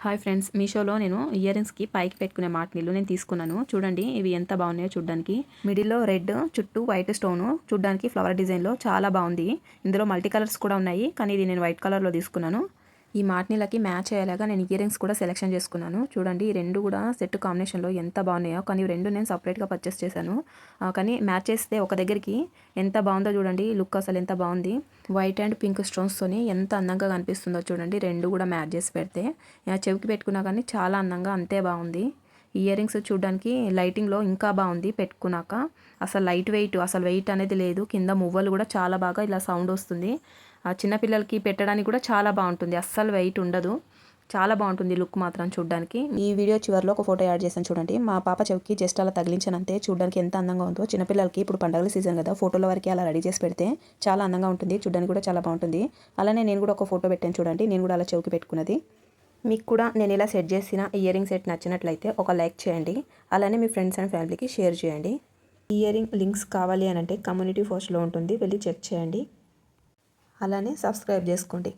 Hi friends, మీషోలో నేను year రింగ్స్కి పైకి పెట్టుకునే మాట్నిల్లు నేను తీసుకున్నాను. చూడండి ఇవి ఎంత బాగున్నాయో చూడడానికి. మిడిల్లో రెడ్, చుట్టూ వైట్ స్టోను, చూడడానికి ఫ్లవర్ డిజైన్లో చాలా బాగుంది. ఇందులో మల్టీ కలర్స్ కూడా ఉన్నాయి, కానీ ఇది నేను వైట్ కలర్లో తీసుకున్నాను. ఈ మాట్నిలకి మ్యాచ్ అయ్యేలాగా నేను ఇయర్ రింగ్స్ కూడా సెలెక్షన్ చేసుకున్నాను. చూడండి ఈ రెండు కూడా సెట్ కాంబినేషన్లో ఎంత బాగున్నాయో, కానీ ఈ రెండు నేను సపరేట్గా పర్చేస్ చేశాను. కానీ మ్యాచ్ చేస్తే ఒక దగ్గరికి ఎంత బాగుందో చూడండి. లుక్ అసలు ఎంత బాగుంది. వైట్ అండ్ పింక్ స్టోన్స్తోని ఎంత అందంగా కనిపిస్తుందో చూడండి. రెండు కూడా మ్యాచ్ చేసి పెడితే చెవికి పెట్టుకున్నా కానీ చాలా అందంగా అంతే బాగుంది. ఇయర్ రింగ్స్ చూడడానికి లైటింగ్లో ఇంకా బాగుంది. పెట్టుకున్నాక అసలు లైట్ వెయిట్, అసలు వెయిట్ అనేది లేదు. కింద మువ్వలు కూడా చాలా బాగా ఇలా సౌండ్ వస్తుంది. చిన్నపిల్లలకి పెట్టడానికి కూడా చాలా బాగుంటుంది. అస్సలు వెయిట్ ఉండదు. చాలా బాగుంటుంది లుక్ మాత్రం చూడడానికి. ఈ వీడియో చివరిలో ఒక ఫోటో యాడ్ చేశాను చూడండి. మా పాప చెవికి జస్ట్ అలా తగిలించనంతే చూడడానికి ఎంత అందంగా ఉందో. చిన్నపిల్లలకి ఇప్పుడు పండుగల సీజన్ కదా, ఫోటోల వరకు అలా రెడీ చేసి పెడితే చాలా అందంగా ఉంటుంది. చూడడానికి కూడా చాలా బాగుంటుంది. అలానే నేను కూడా ఒక ఫోటో పెట్టాను చూడండి. నేను కూడా అలా చెవికి పెట్టుకున్నది. మీకు కూడా నేను ఇలా సెట్ చేసిన ఇయర్ రింగ్ సెట్ నచ్చినట్లయితే ఒక లైక్ చేయండి. అలానే మీ ఫ్రెండ్స్ అండ్ ఫ్యామిలీకి షేర్ చేయండి. ఇయర్ రింగ్ లింక్స్ కావాలి అని అంటే కమ్యూనిటీ పోస్ట్లో ఉంటుంది, వెళ్ళి చెక్ చేయండి. అలానే సబ్స్క్రైబ్ చేసుకోండి.